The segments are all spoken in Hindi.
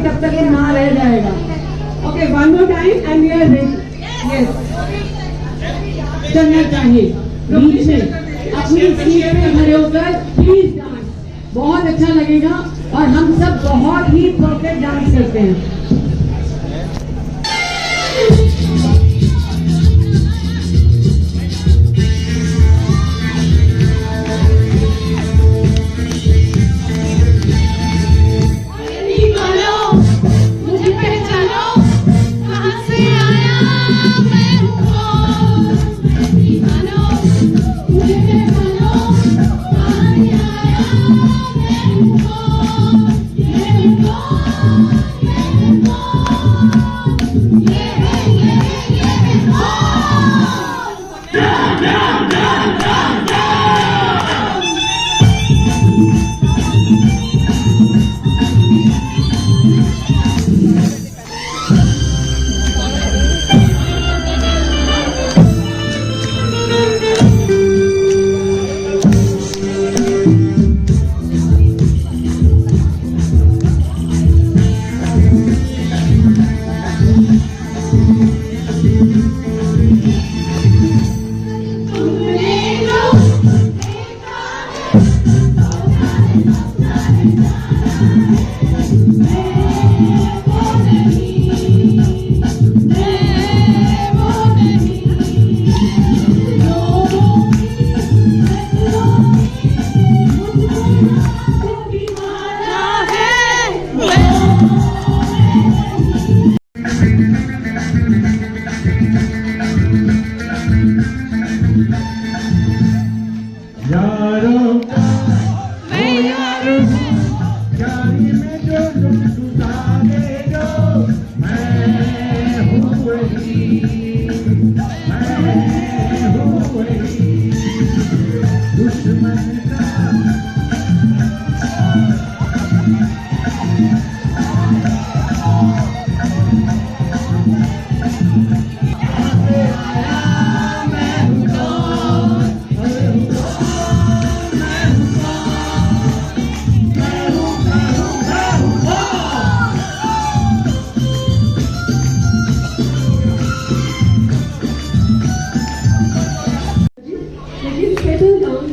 तब तक ये ना रह जाएगा। Okay, one more time and we are ready. Yes, चलना चाहिए बीच में अपनी सीट पे खड़े होकर प्लीज डांस, बहुत अच्छा लगेगा और हम सब बहुत ही परफेक्ट डांस करते हैं।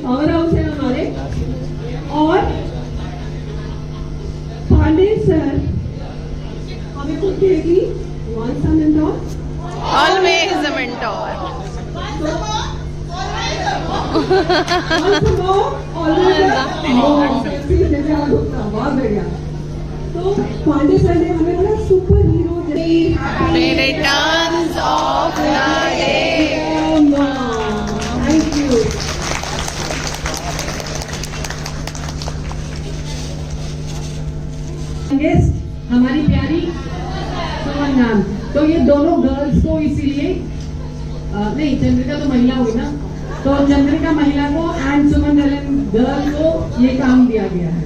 पावर हाउस है हमारे। और पांडे सर हमें कुछ देगी, once a mentor, always a mentor. बहुत बढ़िया। तो पांडे सर ने हमें बड़ा super hero Returns of the day. Thank you. Guest हमारी प्यारी सुमन मैम। तो ये दोनों गर्ल्स को इसीलिए नहीं, चंद्रिका तो महिला हुई ना, तो चंद्रिका महिला को एंड सुमन गर्ल को ये काम दिया गया है।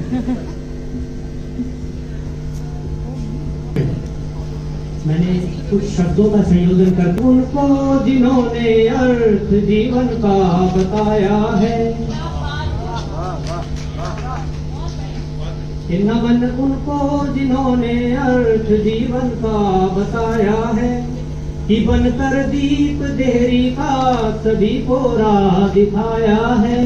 मैंने कुछ शब्दों का संयोजन कर उनको जिन्होंने अर्थ जीवन का बताया है, नमन उनको जिन्होंने अर्थ जीवन का बताया है, कि बनकर दीप देहरी का सभी को राह दिखाया है,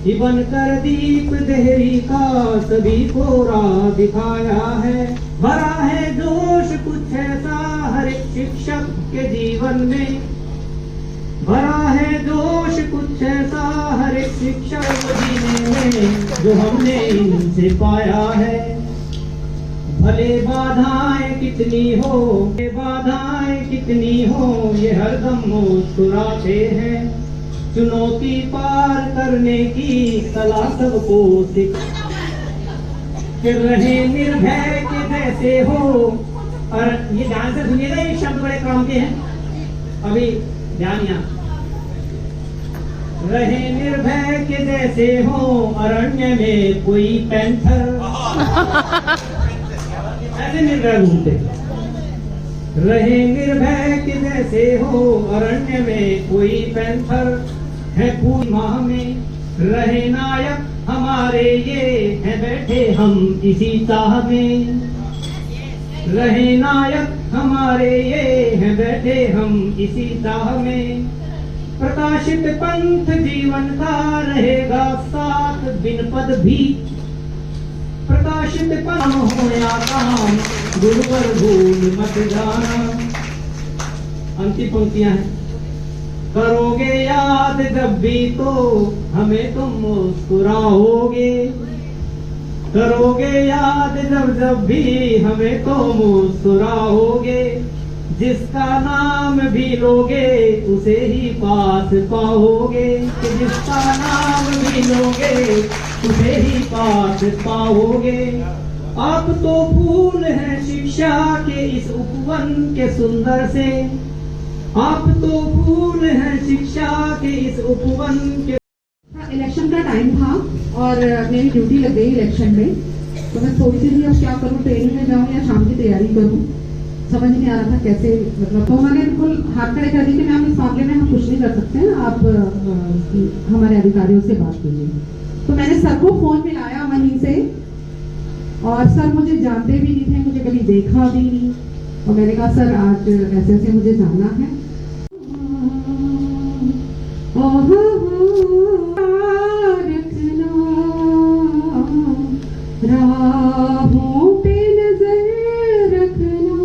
कि बनकर दीप देहरी का सभी को राह दिखाया है। भरा है जोश कुछ ऐसा हर एक शिक्षक के जीवन में, भरा है जोश कुछ ऐसा हर एक शिक्षक जीने में, जो हमने इनसे पाया है। भले बाधाएं कितनी हो, बाधाएं कितनी हो, ये हरदम मुस्कुराते हैं। चुनौती पार करने की कला सबको फिर रहे निर्भय के जैसे हो। और ये ध्यान से सुनिएगा, ये शब्द बड़े काम के हैं, अभी ध्यान यहाँ। रहे निर्भय के जैसे हो, अरण्य में कोई पैंथर ऐसे निर्भय घूमते। रहे निर्भय के जैसे हो, अरण्य में कोई पैंथर है। पूर्णिमा में रहे नायक हमारे, ये हैं बैठे हम इसी चाह में। रहे नायक हमारे ये हैं बैठे हम इसी दाह में। प्रकाशित पंथ जीवन का रहेगा साथ बिन पद भी। प्रकाशित पंथ हो या काम गुरुवर भूल मत जाना। अंतिम पंक्तियां हैं। करोगे याद जब भी तो हमें तुम मुस्कुराओगे। करोगे याद जब भी हमें तो मुस्कुराओगे। जिसका नाम भी लोगे उसे ही पास पाओगे। कि जिसका नाम भी लोगे उसे ही पास पाओगे। आप तो फूल हैं शिक्षा के इस उपवन के सुंदर से। आप तो फूल हैं शिक्षा के इस उपवन के। इलेक्शन का टाइम था और मेरी ड्यूटी लग गई इलेक्शन में, तो मैं सोच रही थी अब क्या करूँ, ट्रेनिंग में जाऊँ या शाम की तैयारी करूँ, समझ नहीं आ रहा था कैसे। मतलब तो मैंने बिल्कुल हाथ खड़े कर दी कि मैम इस मामले में हम कुछ नहीं कर सकते हैं, आप हमारे अधिकारियों से बात कीजिए। तो मैंने सर को फोन मिलाया वहीं से, और सर मुझे जानते भी नहीं थे, मुझे कभी देखा भी नहीं, और मैंने कहा सर आज ऐसे ऐसे मुझे जाना है। राहों पे नजर रखना,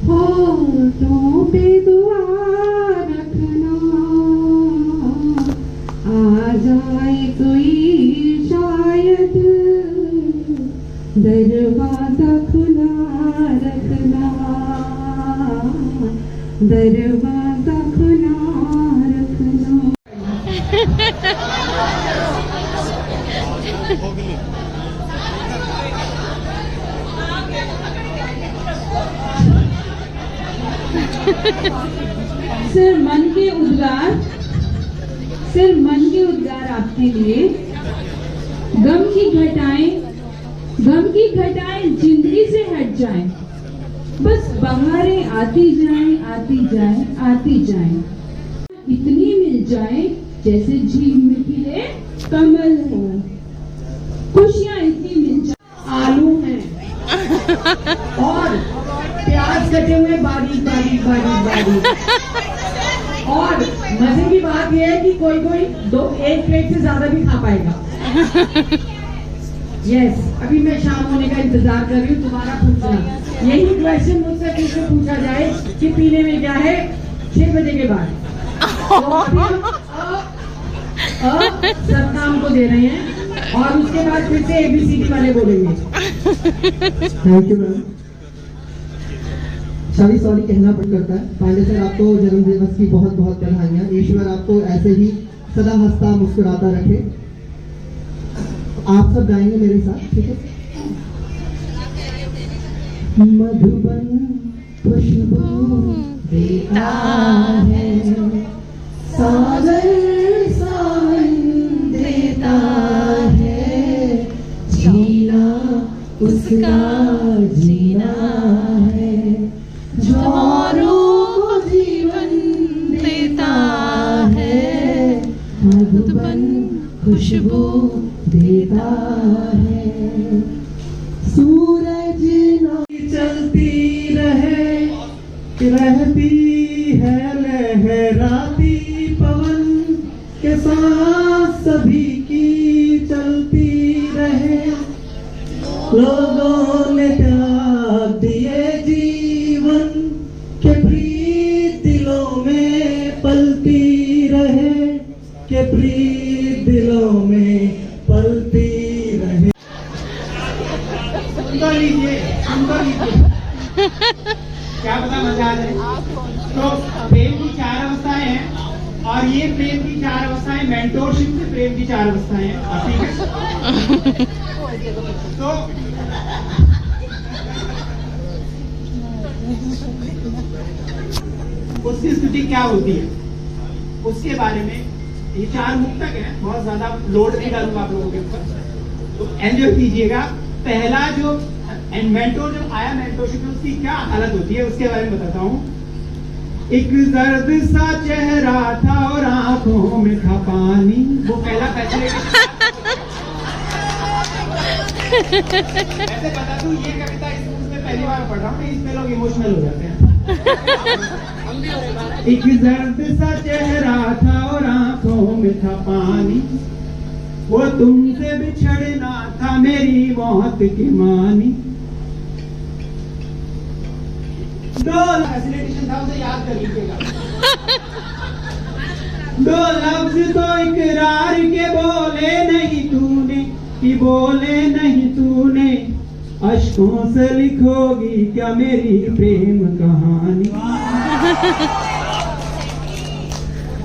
होठों पे दुआ रखना, आ जाए कोई शायद दरवाजा खुला रखना, दरवाजा खुला रखना। सिर्फ मन के उद्गार, सिर्फ मन के उद्गार आपके लिए। गम की घटाएं जिंदगी से हट जाएं, बस बहारें आती जाएं, आती जाएं, आती जाएं। इतनी मिल जाए जैसे झील में खिले कमल हो। खुशियां इतनी मिल जाए। आलू हैं और प्याज कटे हुए बारीक बारीक बारीक बारीक। और मजे की बात यह है कि कोई एक प्लेट से ज्यादा भी खा पाएगा। यस, अभी मैं शाम होने का इंतजार कर रही हूँ तुम्हारा पूछना। यही क्वेश्चन मुझसे फिर से पूछा जाए कि पीने में क्या है 6 बजे के बाद। सब काम को दे रहे हैं और उसके बाद फिर से ABCD वाले बोलेंगे। Thank you ma'am. सॉरी कहना करता है। पांडे सर, आपको जन्म दिवस की बहुत बहुत बधाइयाँ। ईश्वर आपको ऐसे ही सदा हंसता मुस्कुराता रखे। आप सब गाएंगे मेरे साथ, ठीक है? मधुबन खुशबू देता है, सागर सावन देता है, जीना उसका जीना है, जो औरों को जीवन देता है, मधुबन खुशबू देता है। सूरज चलती रहे, रहती है लहराती पवन के साथ सभी की चलती रहे। लोगों ने त्याग दिए जीवन के प्रीत दिलों में पलती रहे, के प्रीत दिलों में पलती रहे। सुन लीजिए क्या पता मजा आ जाए। तो प्रेम की 4 अवस्थाएं हैं और ये प्रेम की 4 अवस्थाएं मेंटोरशिप से प्रेम की 4 अवस्थाएं हैं, ठीक है? तो उसकी स्थिति क्या होती है उसके बारे में, ये 4 मुक्तक है, बहुत ज्यादा लोड नहीं डालूंगा आप लोगों के ऊपर, तो एंजॉय कीजिएगा। पहला जो मेंटोर जब आया मेंटोरशिप में, उसकी क्या हालत होती है उसके बारे में बताता हूँ। एक दर्द सा चेहरा था और आंखों में था पानी, वो पहला फैसले ऐसे बता दूं, ये कविता इस बार पढ़ रहा हूँ ना, इसमें लोग इमोशनल हो जाते हैं। एक जर्द सा चेहरा था और आंखों में था पानी, वो तुमसे बिछड़ना था मेरी मौत की मानी। दो फैसिलिटेशन था, उसे याद कर लीजिएगा। दो लफ्ज तो इकरार के बोले नहीं तूने, कि बोले नहीं तूने, अश्कों से लिखोगी क्या मेरी प्रेम कहानी।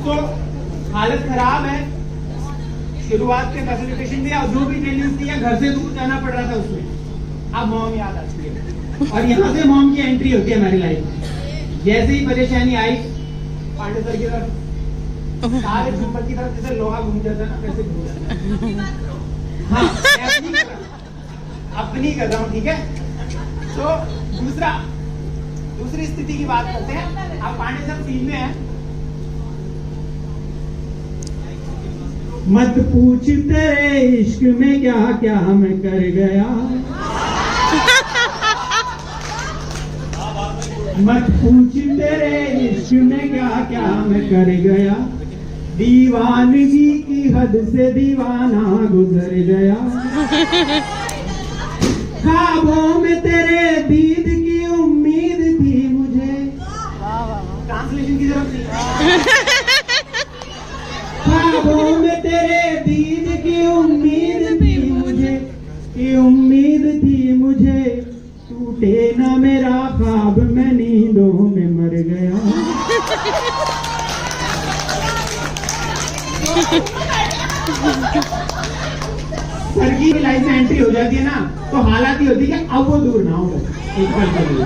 तो हालत खराब है, शुरुआत के फैसिलिटेशन दिया और जो भी ट्रेनिंग दिया घर से दूर जाना पड़ रहा था उसमें। अब मॉम याद आती है और यहाँ से मॉम की एंट्री होती है हमारी लाइफ में। जैसे ही परेशानी आई, पांडे सर की तरफ, सारे झूमर की तरफ जैसे लोहा घूम जाता है ना, वैसे घूम जाता है। हाँ, मैं अपनी कर रहा हूँ, ठीक है। तो दूसरी स्थिति की बात करते हैं। आप पांडे सर सीन में हैं। मत पूछ तेरे इश्क में क्या क्या मैं कर गया, मत पूछ तेरे इश्क में क्या क्या मैं कर गया, दीवानगी की हद से दीवाना गुजर गया। ख्वाबों में तेरे दीद की उम्मीद थी मुझे, ट्रांसलेशन की जरूरत नहीं। ख्वाबों में तेरे दीद की उम्मीद थी मुझे, की उम्मीद थी मुझे, टूटे ना मेरा ख्वाब मैं नींदों में मर गया। सर की लाइफ में एंट्री हो जाती है ना, तो हालात ही होती है कि अब वो दूर ना हो एक पल के लिए।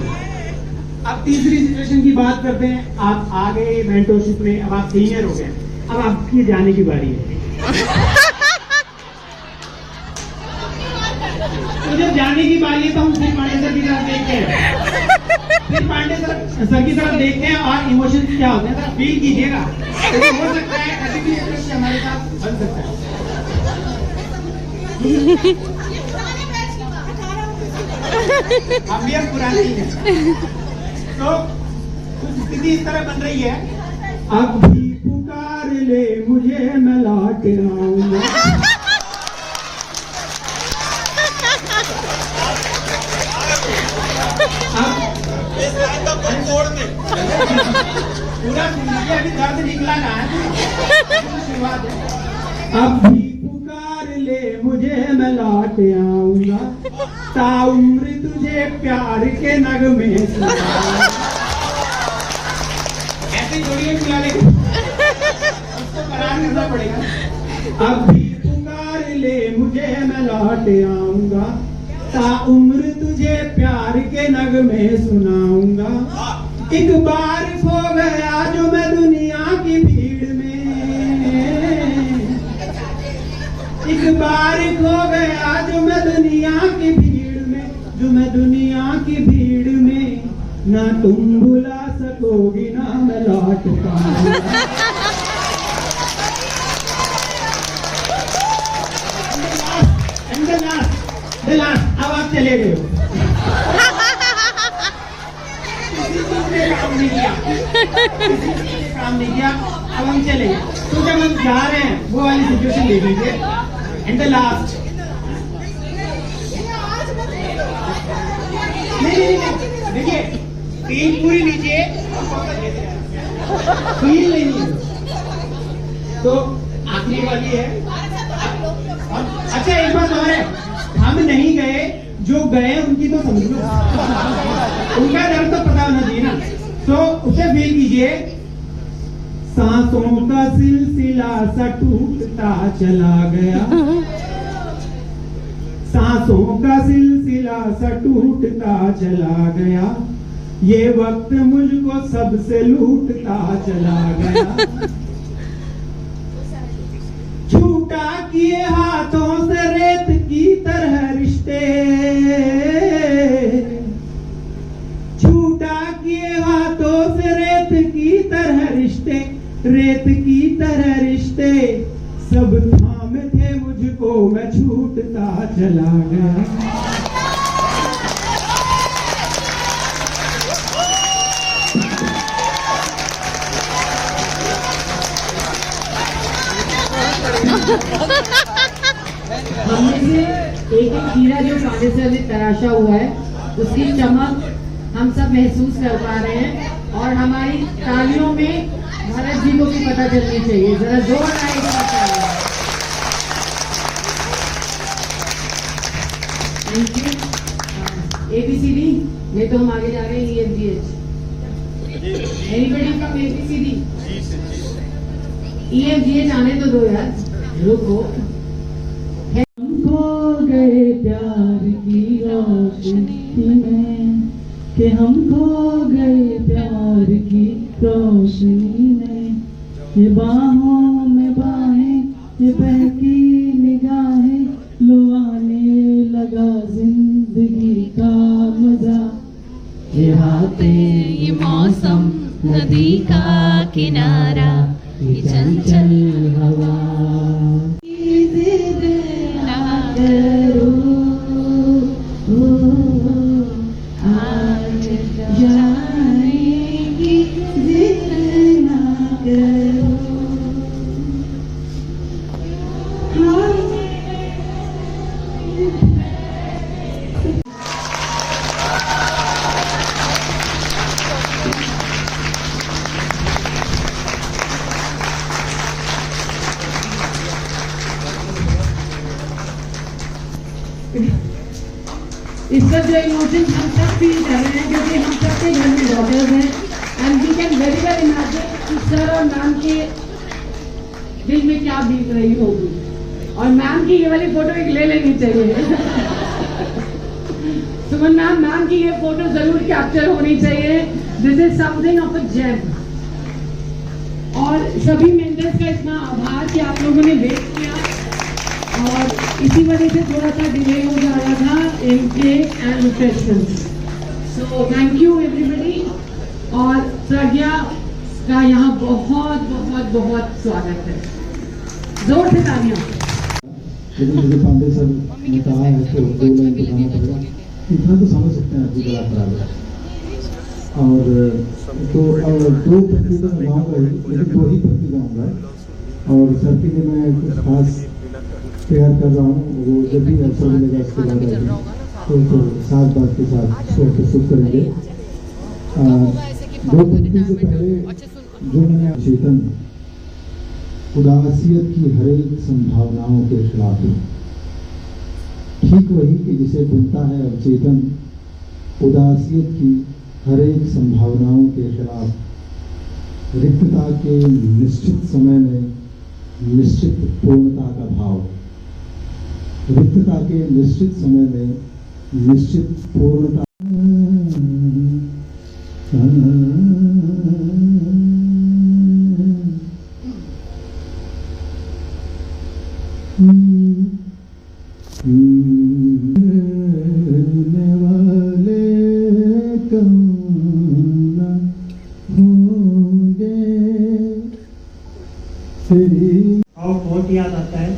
अब तीसरी सिचुएशन की बात करते हैं। आप आ गए मेंटरशिप में, अब आप सीनियर हो गए, अब आपकी जाने की बारी है। तो जब जाने की बारी है तो हम फिर पांडे सर की तरफ देखते हैं, फिर पांडे सर की तरफ देखते हैं और इमोशंस क्या होते हैं फील कीजिएगा। तो हो सकता है ऐसे भी हमारे साथ बन सकता है। हम भी अब पुराने ही हैं। तो कुछ स्थिति इस तरह बन रही है। अब भी पुकार ले मुझे, मैं लौट आऊंगा। पूरा अभी दर्द निकला ना है, शुरुआत है। अब भी पुकार ले मुझे, मैं लौट आऊंगा, ताउम्र तुझे प्यार के नगमे सुनाऊंगा। ऐसे जोड़िए मिला ले, उसको करार करना पड़ेगा। अब भी पुकार ले मुझे, मैं लौट आऊंगा, ताउम्र तुझे प्यार के नगमे सुनाऊंगा। एक बार खो गया जो मैं दुनिया की भीड़ में, एक बार खो गया जो मैं दुनिया की भीड़ में, जो मैं दुनिया की भीड़ में, ना तुम भुला सकोगी ना मैं लौट पाऊंगा। अब आप चले गए, काम नहीं किया, काम नहीं किया, अब हम चले गए। तो जब हम जा रहे हैं वो वाली सिचुएशन देख लीजिए। एंड द लास्ट, नहीं देखिए, फील पूरी लीजिए, फील नहीं है तो आखिरी वाली है। अच्छा एक बात और है, हम नहीं गए, जो गए उनकी तो समझ लो, उनका दर्द तो पता होना चाहिए ना। तो उसे फील कीजिए। सांसों का सिलसिला सा टूटता चला गया, सांसों का सिलसिला सा टूटता चला गया, ये वक्त मुझको सबसे लूटता चला गया। छूटा किए हाथों से रेत की तरह रिश्ते, छूटा किए हाथों से रेत की तरह रिश्ते, रेत की तरह रिश्ते, सब थाम थे मुझको मैं छूटता चला गया। हमने से एक एक हीरा जो पांडे सर ने तराशा हुआ है उसकी चमक हम सब महसूस कर पा रहे हैं और हमारी तालियों में भरत जी को भी पता चलनी चाहिए, जरा जोर आएगा। Thank you. ABCD ये तो हम आगे जा रहे हैं। EFGH anybody from ABCD? EFGH आने तो दो यार, रुको। खो गए प्यार की रोशनी में, कि हम खो गए प्यार की रोशनी में, ये बाहों में बाहें, ये बहकी निगाहें, लो आने लगा जिंदगी का मजा, ये रातें ये मौसम नदी का किनारा, ये चंचल हवा, आज जाएगी जिद ना करो। इस पर जो इमोशंस हम सब फील कर रहे हैं क्योंकि हम सबके घर में डॉटर्स हैं and we can very well imagine कि सर और मैम के दिल में क्या बीत रही होगी। और मैम की ये वाली फोटो एक ले लेनी चाहिए। सुमन मैम की ये फोटो जरूर कैप्चर होनी चाहिए। This is something of a gem. और सभी मेंटर्स का इतना आभार कि आप लोगों ने वेट किया और इसी वजह से थोड़ा सा डिले हो जा रहा था इनके and refreshments. So thank you everybody. और प्रज्ञा का यहाँ बहुत बहुत बहुत स्वागत है। जोर से तालियां। लेकिन मुझे पांडे सर ने कहा है तो 2 लाइन तो गाना पड़ेगा, इतना तो समझ सकते हैं आपकी गला खराब है। और तो 2 प्रति तो मैं गाऊंगा ही, लेकिन 2 ही प्रति गाऊंगा। और सर के लिए मैं कुछ खास तैयार कर रहा हूँ, वो जब भी अवसर मिलेगा इसके बाद आएगी तो साथ बात के साथ उसको प्रस्तुत करेंगे। 2 पंक्ति से पहले जो मैंने चेतन उदासियत की हर एक संभावनाओं के खिलाफ है, ठीक वही कि जिसे बुनता है अवचेतन उदासियत की हर एक संभावनाओं के खिलाफ, रिक्तता के निश्चित समय में निश्चित पूर्णता का भाव, रिक्तता के निश्चित समय में निश्चित पूर्णता। वाले कम न होंगे तेरी। और बहुत याद आता है,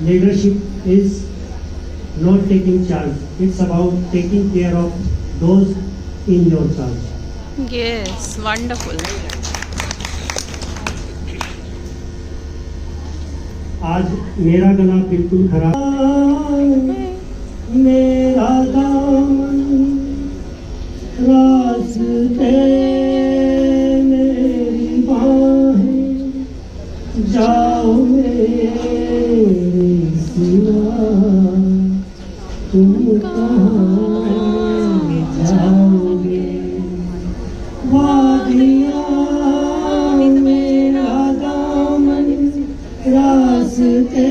leadership is not taking charge, it's about taking care of those in your charge. Yes, wonderful. आज मेरा गला बिल्कुल खराब, मेरा दामन रास्ते मेरी बाहें, जाओ मेरे सिवा तुम कहाँ जाओगे। वादियाँ मेरा दामन रास्ते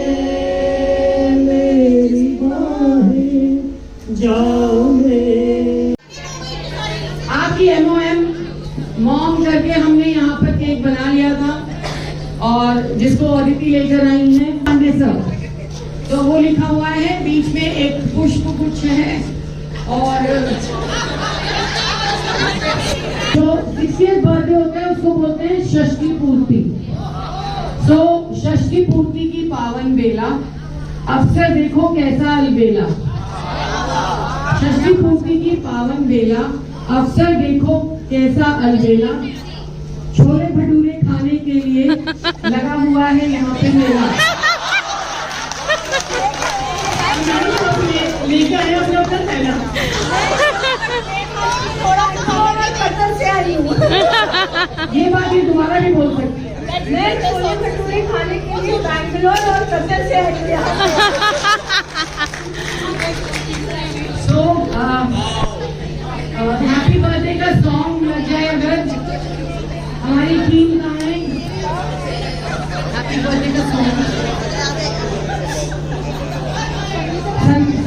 मेरी बाहें, जाओ मेरे। आपकी MOM मॉम करके हमने यहाँ पर केक बना लिया था और जिसको अदिति लेकर आई है पांडे सर, तो वो लिखा हुआ है, बीच में एक पुष्प गुच्छ है और जो जिसके बर्थडे होता है उसको बोलते हैं षष्ठी पूर्ति। तो षष्ठी पूर्ति की पावन बेला, अवसर देखो कैसा अलबेला। षष्ठी पूर्ति की पावन बेला, अवसर देखो कैसा अलबेला। छोले भटूरे खाने के लिए लगा हुआ है यहाँ पे मेला। लेके आए अपने अपना थैला। कतर से आई हूँ। ये बात ये तुम्हारा भी बोल सकती है। मैं छोले भटूरे खाने के लिए बैंगलोर और कतर से आई हूँ। सो हैप्पी बर्थडे का सॉन्ग लग जाए अगर हमारी टीम का है। हैप्पी बर्थडे का सॉन्ग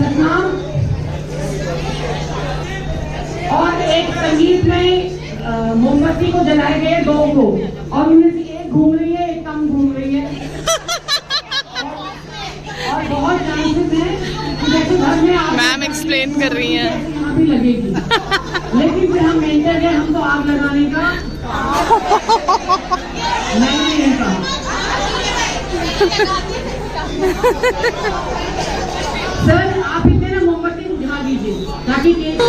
सतनाम और एक संगीत में मोमबत्ती को जलाए गए 2 को और उनमें से एक घूम रही है, एक कम घूम रही है और बहुत चांसेस हैं कि जैसे घर में आप मैम एक्सप्लेन कर रही हैं। यहाँ भी लगेगी, लेकिन फिर हम मेंटर हैं, हम तो आग लगाने का नहीं कहा। सर आप इतने ना मोमबत्ती बुझा दीजिए ताकि केक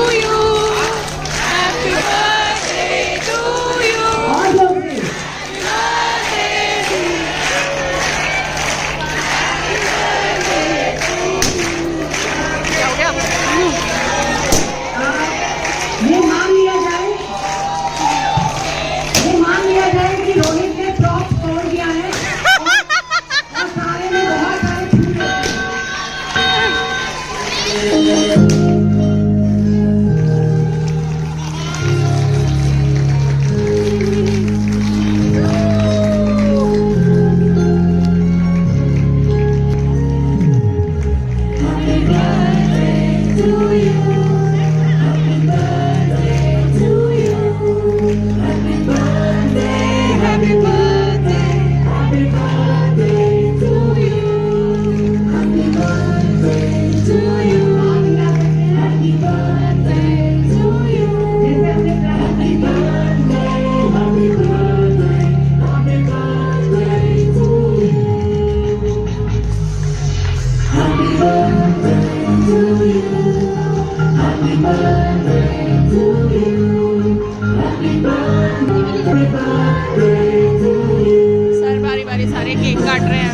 और लोग से ये मान लिया जाए कि रोहित ने प्रॉप तोड़ दिया है और सारे ने बहुत सारे छूटे। सर बारी बारी सारे केक काट रहे हैं।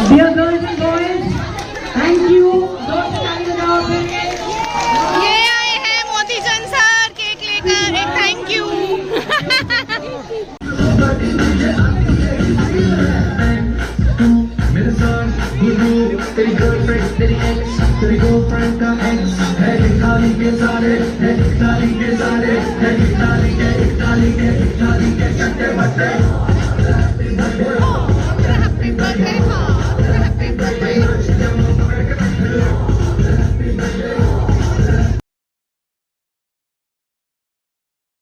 Dear girls and boys, thank you. Don't stand it up. ये आए हैं तेरी गर्लफ्रेंड तेरी एक्स तेरी गर्लफ्रेंड का एक्स है इटाली के सारे है इटाली के सारे है इटाली के इटाली के इटाली के चट्टे बट्टे